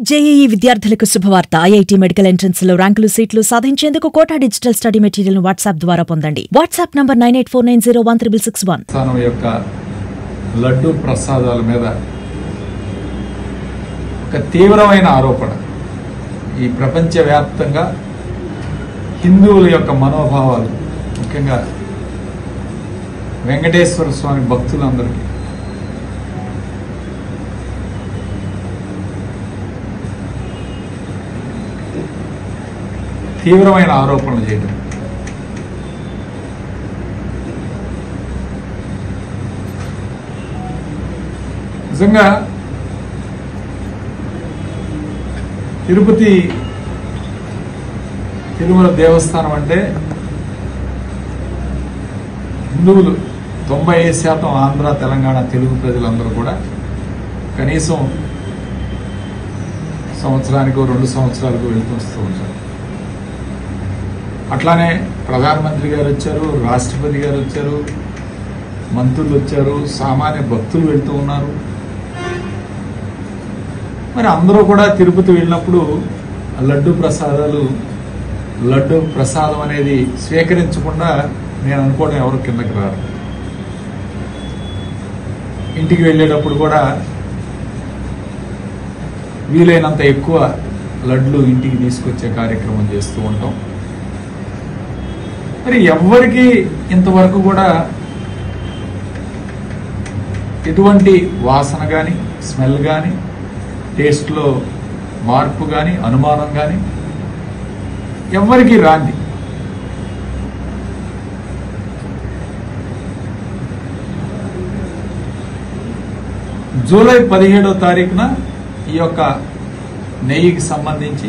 JEE విద్యార్థులకు శుభవార్త. IIT medical entrance లో ర్యాంకులు సీట్లు సాధించేందుకు కోటా డిజిటల్ స్టడీ మెటీరియల్ ను వాట్సాప్ ద్వారా పొందండి. WhatsApp number 9849016661. యొక్క లడ్డు ప్రసాదాల మీద ఒక తీవ్రమైన ఆరోపణ ఈ ప్రపంచవ్యాప్తంగా హిందువుల యొక్క మనోభావాలు, ముఖ్యంగా వెంకటేశ్వర స్వామి భక్తులందరికీ తీవ్రమైన ఆరోపణలు చేయడం, నిజంగా తిరుమల దేవస్థానం అంటే హిందువులు 95% ఆంధ్ర తెలంగాణ తెలుగు ప్రజలందరూ కూడా కనీసం సంవత్సరానికో 2 సంవత్సరాలకు వెళ్తూ వస్తూ ఉంటారు. అట్లానే ప్రధానమంత్రి గారు వచ్చారు, రాష్ట్రపతి గారు వచ్చారు, మంత్రులు వచ్చారు, సామాన్య భక్తులు వెళ్తూ ఉన్నారు. మరి అందరూ కూడా తిరుపతి వెళ్ళినప్పుడు లడ్డు ప్రసాదం అనేది స్వీకరించకుండా నేను అనుకోవడం ఎవరు కిందకి రారు. ఇంటికి వెళ్ళేటప్పుడు కూడా వీలైనంత ఎక్కువ లడ్లు ఇంటికి తీసుకొచ్చే కార్యక్రమం చేస్తూ ఉంటాం. మరి ఎవ్వరికి ఇంతవరకు కూడా ఎటువంటి వాసన కానీ, స్మెల్ కానీ, టేస్ట్లో మార్పు కానీ, అనుమానం కానీ ఎవ్వరికీ రాంది. జూలై 17వ తారీఖున ఈ యొక్క నెయ్యికి సంబంధించి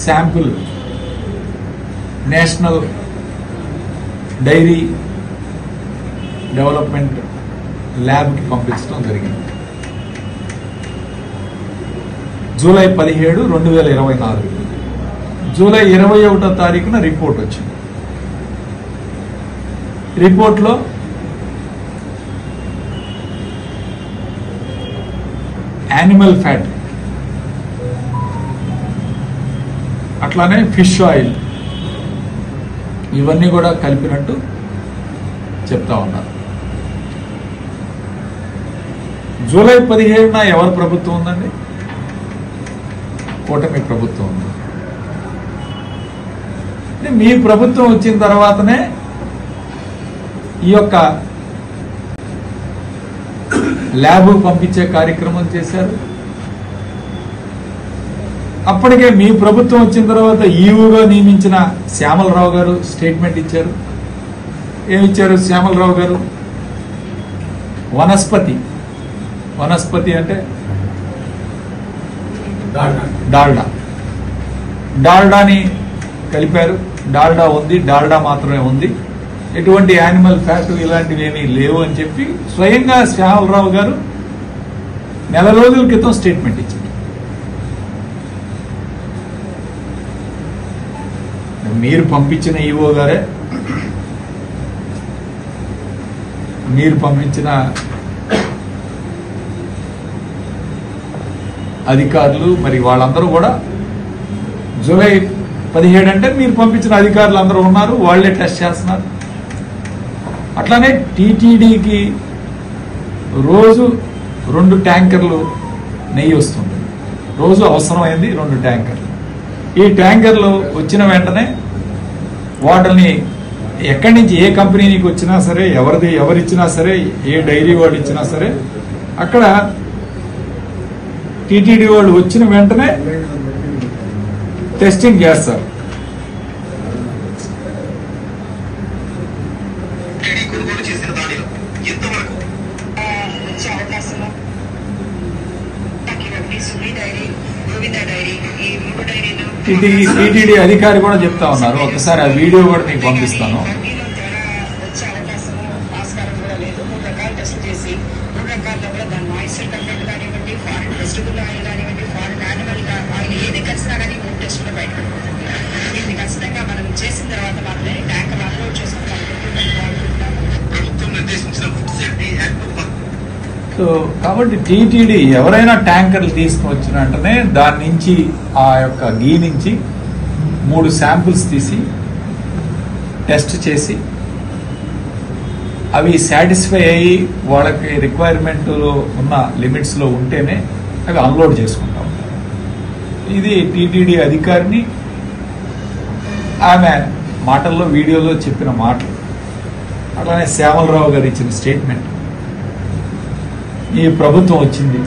శాంపుల్ నేషనల్ డైరీ డెవలప్మెంట్ ల్యాబ్కి పంపించడం జరిగింది. జూలై 17, 2024. జూలై 21వ తారీఖున రిపోర్ట్ వచ్చింది. రిపోర్ట్లో యానిమల్ ఫ్యాట్, అట్లానే ఫిష్ ఆయిల్ ఇవన్నీ కూడా కలిపినట్టు చెప్తా ఉన్నారు. జూలై 17న ఎవరి ప్రభుత్వం ఉందండి? కూటమి ప్రభుత్వం ఉంది. మీ ప్రభుత్వం వచ్చిన తర్వాతనే ఈ యొక్క ల్యాబ్ పంపించే కార్యక్రమం చేశారు. అప్పటికే మీ ప్రభుత్వం వచ్చిన తర్వాత ఈవోగా నియమించిన శ్యామలరావు గారు స్టేట్మెంట్ ఇచ్చారు. ఏమిచ్చారు శ్యామలరావు గారు? వనస్పతి అంటే డాల్డాని కలిపారు. డాల్డా ఉంది, డాల్డా మాత్రమే ఉంది, ఎటువంటి యానిమల్ ఫ్యాట్ ఇలాంటివి ఏమీ లేవు అని చెప్పి స్వయంగా శ్యామలరావు గారు నెల రోజుల క్రితం స్టేట్మెంట్ ఇచ్చారు. మీరు పంపించిన ఈవో గారే, మీరు పంపించిన అధికారులు, మరి వాళ్ళందరూ కూడా జూలై 17 అంటే మీరు పంపించిన అధికారులు అందరూ ఉన్నారు, వాళ్లే టెస్ట్ చేస్తున్నారు. అట్లానే టీటీడీకి రోజు 2 ట్యాంకర్లు నెయ్యి వస్తుంది. రోజు అవసరమైంది 2 ట్యాంకర్లు. ఈ ట్యాంకర్లు వచ్చిన వెంటనే వాటిని ఎక్కడి నుంచి ఏ కంపెనీకి వచ్చినా సరే, ఎవరిచ్చినా సరే, ఏ డైరీ వాళ్ళు ఇచ్చినా సరే, అక్కడ టీటీడీ వాళ్ళు వచ్చిన వెంటనే టెస్టింగ్ చేస్తారు. టీటీడీ అధికారి కూడా చెప్తా ఉన్నారు. ఒకసారి ఆ వీడియో కూడా మీకు పంపిస్తాను. సో కాబట్టి టీటీడీ ఎవరైనా ట్యాంకర్లు తీసుకుని వచ్చిన వెంటనే దాని నుంచి ఆ యొక్క గీ నుంచి 3 శాంపిల్స్ తీసి టెస్ట్ చేసి అవి సాటిస్ఫై అయ్యి వాళ్ళకి రిక్వైర్మెంట్లో ఉన్న లిమిట్స్లో ఉంటేనే అవి అన్లోడ్ చేసుకుంటాం. ఇది టీటీడీ అధికారిని ఆమె మాటల్లో వీడియోలో చెప్పిన మాటలు, అట్లానే శ్యామలరావు గారు ఇచ్చిన స్టేట్మెంట్. ఈ ప్రభుత్వం వచ్చింది,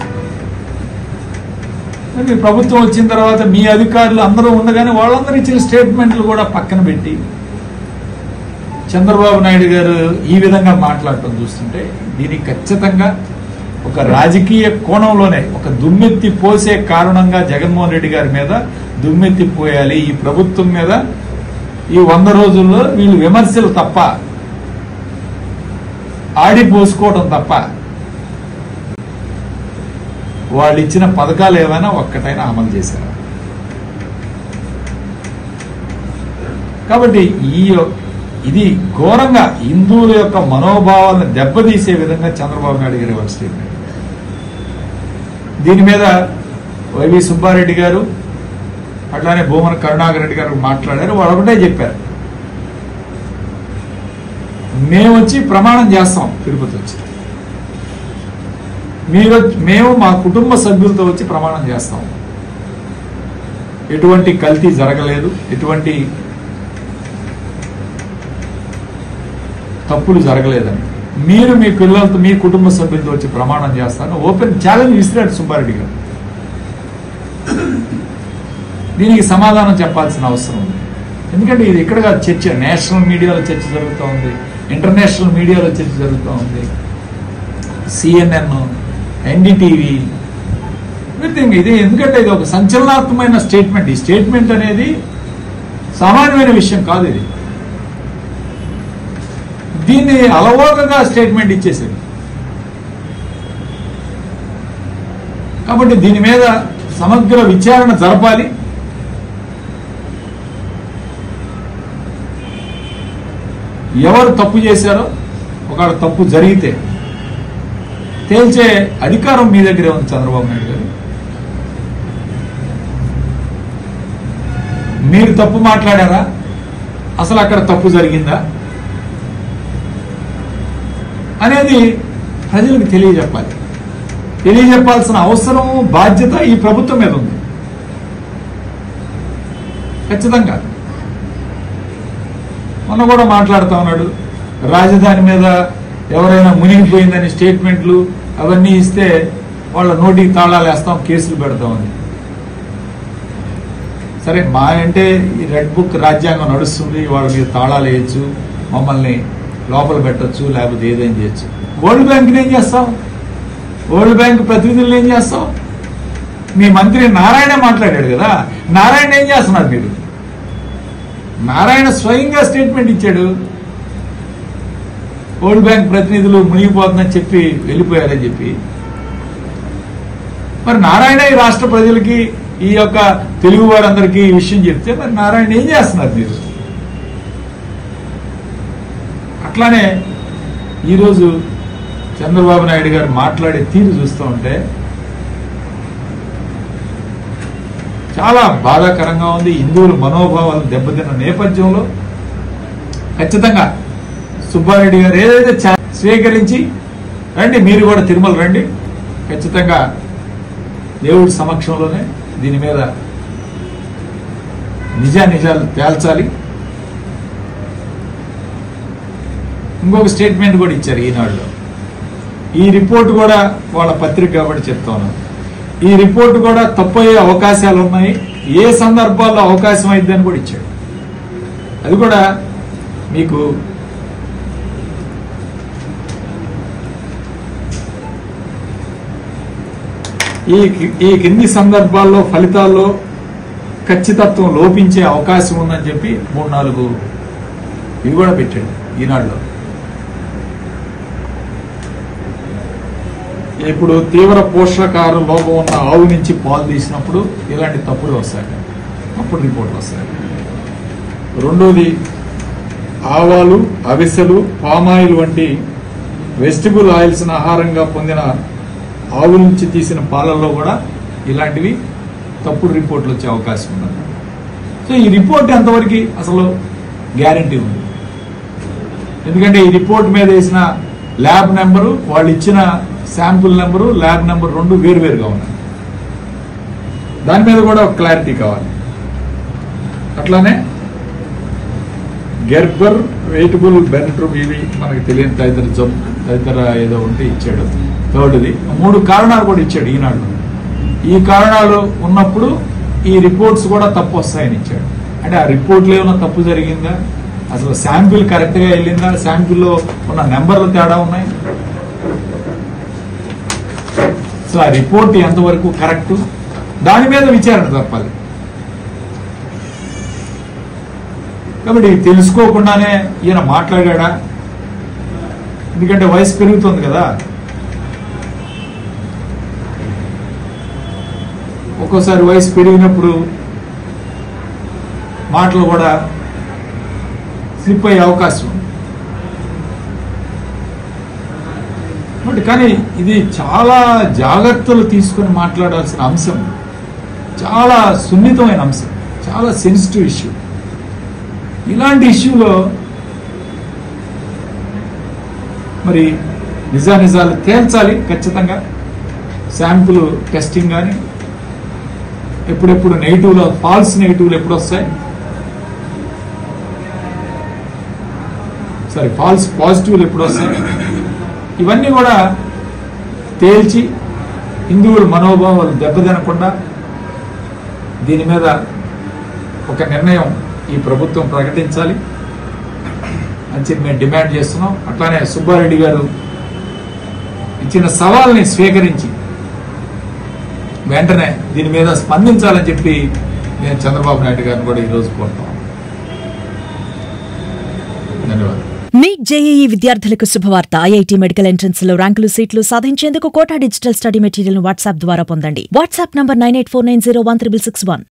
మీ ప్రభుత్వం వచ్చిన తర్వాత మీ అధికారులు అందరూ ఉండగానే వాళ్ళందరూ ఇచ్చిన స్టేట్మెంట్లు కూడా పక్కన పెట్టి చంద్రబాబు నాయుడు గారు ఈ విధంగా మాట్లాడటం చూస్తుంటే దీనికి ఖచ్చితంగా ఒక రాజకీయ కోణంలోనే ఒక దుమ్మెత్తి పోసే కారణంగా జగన్మోహన్ రెడ్డి గారి మీద దుమ్మెత్తి పోయాలి. ఈ ప్రభుత్వం మీద ఈ 100 రోజుల్లో వీళ్ళు విమర్శలు తప్ప, ఆడిపోసుకోవడం తప్ప వాళ్ళు ఇచ్చిన పథకాలు ఏమైనా ఒక్కటైనా అమలు చేశారు. కాబట్టి ఇది ఘోరంగా హిందువుల యొక్క మనోభావాలను దెబ్బతీసే విధంగా చంద్రబాబు నాయుడు గారి వాళ్ళ స్టేట్మెంట్. దీని మీద వైవి సుబ్బారెడ్డి గారు అట్లానే భూమన కరుణాకర్ రెడ్డి గారు మాట్లాడారు. వాళ్ళు ఒకటే చెప్పారు, మేము వచ్చి ప్రమాణం చేస్తాం తిరుపతి వచ్చి, మేము మా కుటుంబ సభ్యులతో వచ్చి ప్రమాణం చేస్తాం, ఎటువంటి కల్తీ జరగలేదు, ఎటువంటి తప్పులు జరగలేదని మీరు మీ పిల్లలతో మీ కుటుంబ సభ్యులతో వచ్చి ప్రమాణం చేస్తాను ఓపెన్ ఛాలెంజ్ విసిరాడు సుబ్బారెడ్డి గారు. దీనికి సమాధానం చెప్పాల్సిన అవసరం ఉంది. ఎందుకంటే ఇది ఇక్కడ చర్చ, నేషనల్ మీడియాలో చర్చ జరుగుతూ ఉంది, ఇంటర్నేషనల్ మీడియాలో చర్చ జరుగుతూ ఉంది, CNN, NDTV, ఎవ్రీథింగ్. ఇది ఎందుకంటే ఇది ఒక సంచలనాత్మకమైన స్టేట్మెంట్. ఈ స్టేట్మెంట్ అనేది సామాన్యమైన విషయం కాదు. ఇది దీన్ని అలవోకగా స్టేట్మెంట్ ఇచ్చేసింది. కాబట్టి దీని మీద సమగ్ర విచారణ జరపాలి. ఎవరు తప్పు చేశారో, ఒకవేళ తప్పు జరిగితే తేల్చే అధికారం మీ దగ్గరే ఉంది చంద్రబాబు నాయుడు గారు. మీరు తప్పు మాట్లాడారా, అసలు అక్కడ తప్పు జరిగిందా అనేది ప్రజలకు తెలియజెప్పాలి. తెలియజెప్పాల్సిన అవసరం, బాధ్యత ఈ ప్రభుత్వం మీద ఉంది ఖచ్చితంగా. మొన్న కూడా మాట్లాడుతూ ఉన్నాడు, రాజధాని మీద ఎవరైనా మునిగిపోయిందని స్టేట్మెంట్లు అవన్నీ ఇస్తే వాళ్ళ నోటికి తాళాలు వేస్తాం, కేసులు పెడతామని. సరే, మా అంటే ఈ రెడ్ బుక్ రాజ్యాంగం నడుస్తుంది, వాళ్ళ మీద తాళాలు వేయచ్చు, మమ్మల్ని లోపల పెట్టచ్చు, లేకపోతే ఏదైనా చేయొచ్చు. వరల్డ్ బ్యాంక్ని ఏం చేస్తాం, వరల్డ్ బ్యాంక్ ప్రతినిధులను ఏం చేస్తాం? మీ మంత్రి నారాయణ మాట్లాడాడు కదా, నారాయణ ఏం చేస్తున్నారు మీరు? నారాయణ స్వయంగా స్టేట్మెంట్ ఇచ్చాడు, వరల్డ్ బ్యాంక్ ప్రతినిధులు మునిగిపోతుందని చెప్పి వెళ్ళిపోయారని చెప్పి. మరి నారాయణ ఈ రాష్ట్ర ప్రజలకి, ఈ యొక్క తెలుగు వారందరికీ ఈ విషయం చెప్తే మరి నారాయణ ఏం చేస్తున్నారు మీరు? అట్లానే ఈరోజు చంద్రబాబు నాయుడు గారు మాట్లాడే తీరు చూస్తూ ఉంటే చాలా బాధాకరంగా ఉంది. హిందువుల మనోభావాలు దెబ్బతిన్న నేపథ్యంలో ఖచ్చితంగా సుబ్బారెడ్డి గారు ఏదైతే స్వీకరించి రండి, మీరు కూడా తిరుమల రండి, ఖచ్చితంగా దేవుడి సమక్షంలోనే దీని మీద నిజాలు తేల్చాలి. ఇంకొక స్టేట్మెంట్ కూడా ఇచ్చారు ఈనాడులో. ఈ రిపోర్ట్ కూడా వాళ్ళ పత్రిక కాబట్టి చెప్తాను, ఈ రిపోర్ట్ కూడా తప్పయ్యే అవకాశాలు ఉన్నాయి, ఏ సందర్భాల్లో అవకాశం అయిద్దని కూడా ఇచ్చాడు. అది కూడా మీకు ఈ కింది సందర్భాల్లో ఫలితాల్లో ఖచ్చితత్వం లోపించే అవకాశం ఉందని చెప్పి 3-4 ఇవి కూడా పెట్టాడు ఈనాడులో. ఇప్పుడు తీవ్ర పోషకాహార లోపం ఉన్న ఆవు నుంచి పాలు తీసినప్పుడు ఇలాంటి తప్పులు వస్తాయి, తప్పుడు రిపోర్ట్లు వస్తాయి. రెండోది, ఆవాలు, అవిసెలు, పామాయిల్ వంటి వెజిటబుల్ ఆయిల్స్ ఆహారంగా పొందిన ఆవుల నుంచి తీసిన పాలల్లో కూడా ఇలాంటివి తప్పుడు రిపోర్ట్లు వచ్చే అవకాశం ఉంది. సో ఈ రిపోర్ట్ ఎంతవరకు అసలు గ్యారంటీ ఉంది? ఎందుకంటే ఈ రిపోర్ట్ మీద వేసిన ల్యాబ్ నెంబరు, వాళ్ళు ఇచ్చిన శాంపుల్ నెంబరు, ల్యాబ్ నెంబర్ 2 వేరువేరుగా ఉన్నాయి. దాని మీద కూడా ఒక క్లారిటీ కావాలి. అట్లానే గెర్బర్ వెయిటబుల్ బెనిట్రూమ్, ఇవి మనకు తెలియని తదితర ఏదో ఉంటే ఇచ్చాడు. థర్డ్ది 3 కారణాలు కూడా ఇచ్చాడు ఈనాడు. ఈ కారణాలు ఉన్నప్పుడు ఈ రిపోర్ట్స్ కూడా తప్పు వస్తాయని ఇచ్చాడు. అంటే ఆ రిపోర్ట్లో ఏమైనా తప్పు జరిగిందా, అసలు శాంపిల్ కరెక్ట్గా వెళ్ళిందా, శాంపిల్లో ఉన్న నెంబర్లు తేడా ఉన్నాయి, సో ఆ రిపోర్ట్ ఎంతవరకు కరెక్ట్, దాని మీద విచారణ తప్పాలి. కాబట్టి తెలుసుకోకుండానే ఈయన మాట్లాడా? ఎందుకంటే వయసు పెరుగుతుంది కదా, ఒక్కోసారి వయసు పెరిగినప్పుడు మాటలు కూడా స్లిప్ అయ్యే అవకాశం ఉంది. కానీ ఇది చాలా జాగ్రత్తలు తీసుకుని మాట్లాడాల్సిన అంశం, చాలా సున్నితమైన అంశం, చాలా సెన్సిటివ్ ఇష్యూ. ఇలాంటి ఇష్యూలో మరి నిజాలు తేల్చాలి ఖచ్చితంగా. శాంపుల్ టెస్టింగ్ కానీ, ఎప్పుడెప్పుడు నెగిటివ్లో ఫాల్స్ నెగిటివ్లు ఎప్పుడు వస్తాయి, ఫాల్స్ పాజిటివ్లు ఎప్పుడు వస్తాయి, ఇవన్నీ కూడా తేల్చి హిందువుల మనోభావాలు దెబ్బతినకుండా దీని మీద ఒక నిర్ణయం ఈ ప్రభుత్వం ప్రకటించాలి అని చెప్పి మేము డిమాండ్ చేస్తున్నాం. అట్లానే సుబ్బారెడ్డి గారు ఇచ్చిన సవాల్ని స్వీకరించి వెంటనే దీని మీద స్పందించాలని చెప్పి నేను చంద్రబాబు నాయుడు గారిని కూడా ఈరోజు కోరుతాం. ధన్యవాదాలు. నీట్ జేఈఈ విద్యార్థులకు శుభవార్త. ఐఐటీ మెడికల్ ఎంట్రన్స్ లో ర్యాంకులు సీట్లు సాధించేందుకు కోటా డిజిటల్ స్టడీ మెటీరియల్ ను వాట్సాప్ ద్వారా పొందండి. WhatsApp number 9849016661.